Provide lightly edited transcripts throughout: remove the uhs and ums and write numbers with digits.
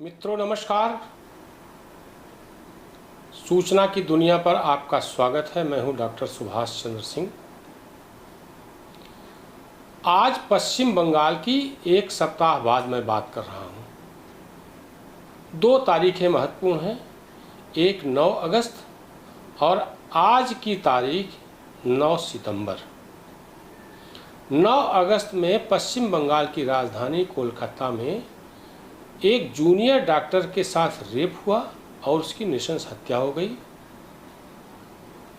मित्रों नमस्कार। सूचना की दुनिया पर आपका स्वागत है। मैं हूं डॉक्टर सुभाष चंद्र सिंह। आज पश्चिम बंगाल की एक सप्ताह बाद मैं बात कर रहा हूं। 2 तारीखें महत्वपूर्ण हैं, एक 9 अगस्त और आज की तारीख 9 सितंबर। 9 अगस्त में पश्चिम बंगाल की राजधानी कोलकाता में एक जूनियर डॉक्टर के साथ रेप हुआ और उसकी नृशंस हत्या हो गई।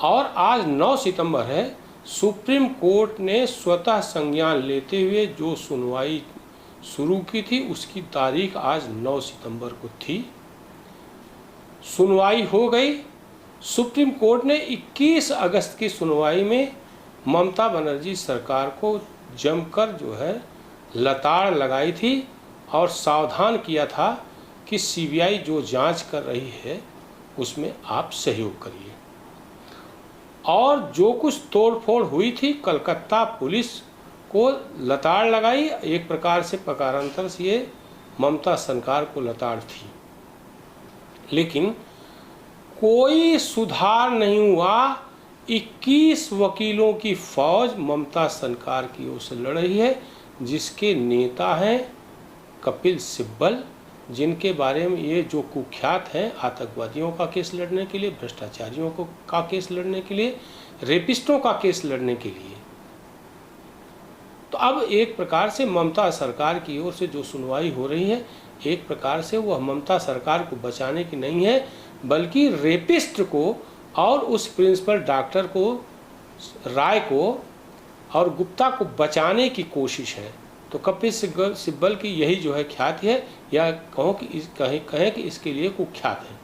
और आज 9 सितंबर है। सुप्रीम कोर्ट ने स्वतः संज्ञान लेते हुए जो सुनवाई शुरू की थी उसकी तारीख आज 9 सितंबर को थी। सुनवाई हो गई। सुप्रीम कोर्ट ने 21 अगस्त की सुनवाई में ममता बनर्जी सरकार को जमकर लताड़ लगाई थी और सावधान किया था कि सीबीआई जो जांच कर रही है उसमें आप सहयोग करिए। और जो कुछ तोड़फोड़ हुई थी, कलकत्ता पुलिस को लताड़ लगाई। एक प्रकार से प्रकारांतर से ये ममता सरकार को लताड़ थी, लेकिन कोई सुधार नहीं हुआ। 21 वकीलों की फौज ममता सरकार की ओर से लड़ रही है, जिसके नेता हैं कपिल सिब्बल, जिनके बारे में ये जो कुख्यात हैं आतंकवादियों का केस लड़ने के लिए, भ्रष्टाचारियों का केस लड़ने के लिए, रेपिस्टों का केस लड़ने के लिए। तो अब एक प्रकार से ममता सरकार की ओर से जो सुनवाई हो रही है, एक प्रकार से वह ममता सरकार को बचाने की नहीं है, बल्कि रेपिस्ट को और उस प्रिंसिपल डॉक्टर को, राय को और गुप्ता को बचाने की कोशिश है। तो कपिल सिब्बल की यही ख्याति है, या कहें कि इसके लिए कुख्यात है।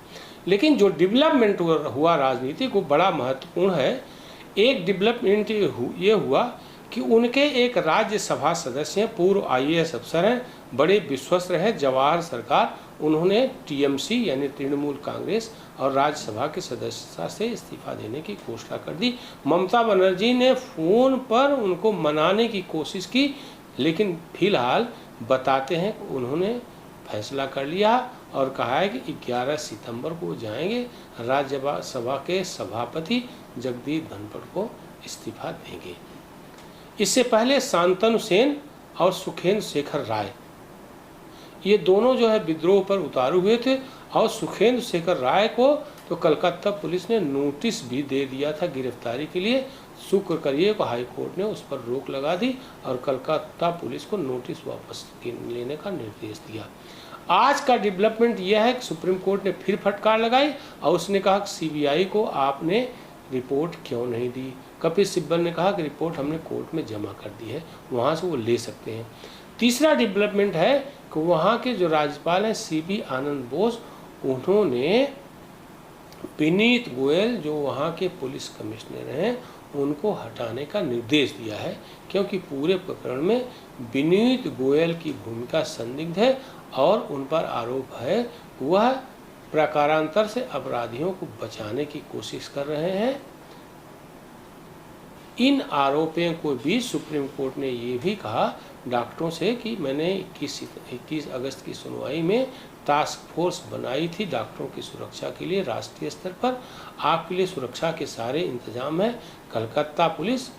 लेकिन जो डेवलपमेंट हुआ राजनीति को बड़ा महत्वपूर्ण है। एक डेवलपमेंट ये हुआ कि उनके एक राज्यसभा सदस्य हैं, पूर्व IAS अफसर हैं, बड़े विश्वस्त रहे जवाहर सरकार, उन्होंने TMC यानी तृणमूल कांग्रेस और राज्यसभा की सदस्यता से इस्तीफा देने की घोषणा कर दी। ममता बनर्जी ने फ़ोन पर उनको मनाने की कोशिश की, लेकिन फिलहाल बताते हैं कि उन्होंने फैसला कर लिया और कहा है कि 11 सितंबर को जाएंगे, राज्यसभा के सभापति जगदीप धनखड़ को इस्तीफा देंगे। इससे पहले शांतनु सेन और सुखेंदु शेखर राय, ये दोनों विद्रोह पर उतारू हुए थे। और सुखेंदु शेखर राय को तो कलकत्ता पुलिस ने नोटिस भी दे दिया था गिरफ्तारी के लिए। शुक्र करिए को हाई कोर्ट ने उस पर रोक लगा दी और कलकत्ता पुलिस को नोटिस वापस लेने का निर्देश दिया। आज का डेवलपमेंट यह है कि सुप्रीम कोर्ट ने फिर फटकार लगाई और उसने कहा कि सीबीआई को आपने रिपोर्ट क्यों नहीं दी। कपिल सिब्बल ने कहा कि रिपोर्ट हमने कोर्ट में जमा कर दी है, वहाँ से वो ले सकते हैं। तीसरा डेवलपमेंट है कि वहाँ के जो राज्यपाल हैं CB आनंद बोस, उन्होंने विनीत गोयल जो वहाँ के पुलिस कमिश्नर हैं उनको हटाने का निर्देश दिया है, क्योंकि पूरे प्रकरण में विनीत गोयल की भूमिका संदिग्ध है और उन पर आरोप है वह प्रकारांतर से अपराधियों को बचाने की कोशिश कर रहे हैं। इन आरोपों को भी सुप्रीम कोर्ट ने ये भी कहा डॉक्टरों से कि मैंने 21 अगस्त की सुनवाई में टास्क फोर्स बनाई थी डॉक्टरों की सुरक्षा के लिए राष्ट्रीय स्तर पर। आपके लिए सुरक्षा के सारे इंतजाम हैं, कलकत्ता पुलिस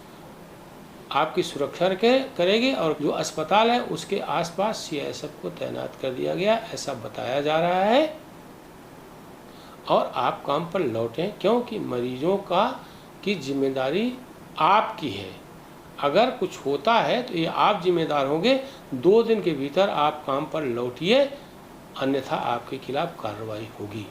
आपकी सुरक्षा करेगी और जो अस्पताल है उसके आसपास CISF को तैनात कर दिया गया, ऐसा बताया जा रहा है। और आप काम पर लौटें, क्योंकि मरीजों की जिम्मेदारी आपकी है। अगर कुछ होता है तो ये आप जिम्मेदार होंगे। 2 दिन के भीतर आप काम पर लौटिए, अन्यथा आपके खिलाफ कार्रवाई होगी।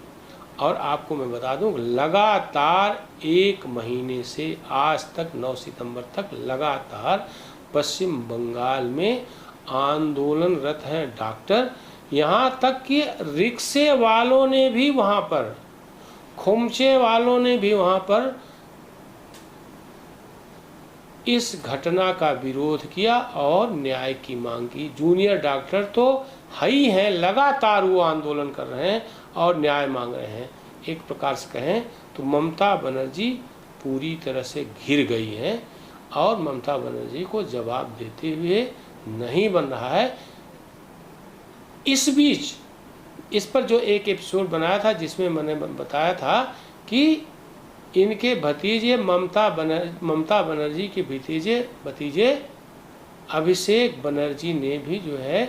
और आपको मैं बता दूं, लगातार 1 महीने से आज तक 9 सितंबर तक लगातार पश्चिम बंगाल में आंदोलनरत हैं डॉक्टर। यहाँ तक कि रिक्शे वालों ने भी वहाँ पर, खोमचे वालों ने भी वहाँ पर इस घटना का विरोध किया और न्याय की मांग की। जूनियर डॉक्टर तो ही हैं, लगातार वो आंदोलन कर रहे हैं और न्याय मांग रहे हैं। एक प्रकार से कहें तो ममता बनर्जी पूरी तरह से घिर गई हैं और ममता बनर्जी को जवाब देते हुए नहीं बन रहा है। इस बीच इस पर जो एक एपिसोड बनाया था जिसमें मैंने बताया था कि इनके भतीजे ममता बनर्जी के भतीजे अभिषेक बनर्जी ने भी जो है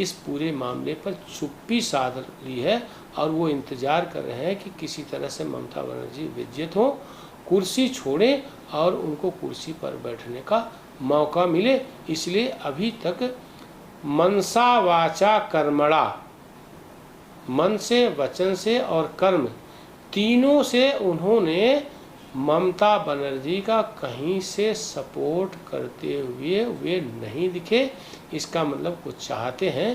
इस पूरे मामले पर चुप्पी साध ली है और वो इंतजार कर रहे हैं कि किसी तरह से ममता बनर्जी बेइज्जत हो, कुर्सी छोड़ें और उनको कुर्सी पर बैठने का मौका मिले। इसलिए अभी तक मनसा वाचा कर्मणा, मन से, वचन से और कर्म तीनों से उन्होंने ममता बनर्जी का कहीं से सपोर्ट करते हुए वे नहीं दिखे। इसका मतलब कुछ चाहते हैं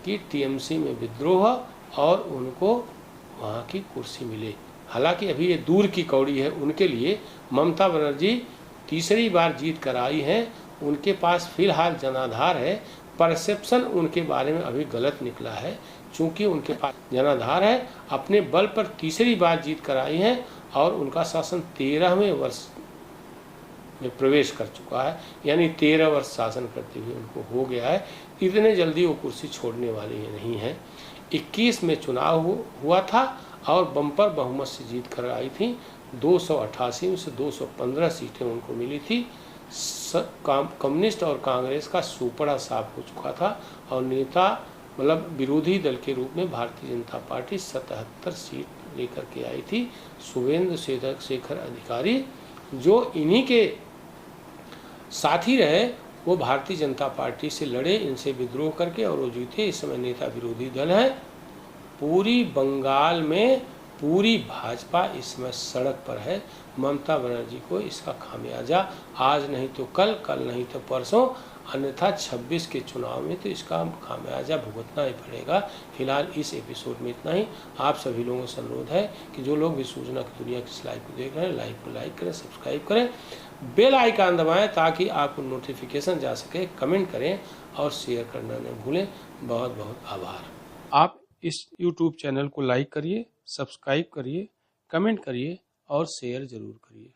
कि टीएमसी में विद्रोह और उनको वहाँ की कुर्सी मिले। हालांकि अभी ये दूर की कौड़ी है उनके लिए। ममता बनर्जी तीसरी बार जीत कर आई हैं, उनके पास फिलहाल जनाधार है। परसेप्शन उनके बारे में अभी गलत निकला है, चूँकि उनके पास जनाधार है, अपने बल पर तीसरी बार जीत कर आई हैं और उनका शासन 13वें वर्ष में प्रवेश कर चुका है, यानी 13 वर्ष शासन करते हुए उनको हो गया है। इतने जल्दी वो कुर्सी छोड़ने वाली नहीं है। 21 में चुनाव हुआ था और बम्पर बहुमत से जीत कर आई थी। 288 में से 215 सीटें उनको मिली थी। कम्युनिस्ट और कांग्रेस का सुपड़ा साफ हो चुका था और नेता मतलब विरोधी दल के रूप में भारतीय जनता पार्टी 77 सीट लेकर के आई थी। शुभेंदु शेखर अधिकारी जो इन्हीं के साथी रहे, वो भारतीय जनता पार्टी से लड़े, इनसे विद्रोह करके और वो जीते। इस समय नेता विरोधी दल है। पूरी बंगाल में पूरी भाजपा इस समय सड़क पर है। ममता बनर्जी को इसका खामियाजा आज नहीं तो कल, कल नहीं तो परसों, अन्यथा 26 के चुनाव में तो इसका खामियाजा भुगतना ही पड़ेगा। फिलहाल इस एपिसोड में इतना ही। आप सभी लोगों से अनुरोध है कि जो लोग भी सूचना की दुनिया की इस लाइव को देख रहे हैं, लाइव को लाइक करें, सब्सक्राइब करें, बेल आइकन दबाएं ताकि आपको नोटिफिकेशन जा सके। कमेंट करें और शेयर करना न भूलें। बहुत बहुत आभार। आप इस YouTube चैनल को लाइक करिए, सब्सक्राइब करिए, कमेंट करिए और शेयर जरूर करिए।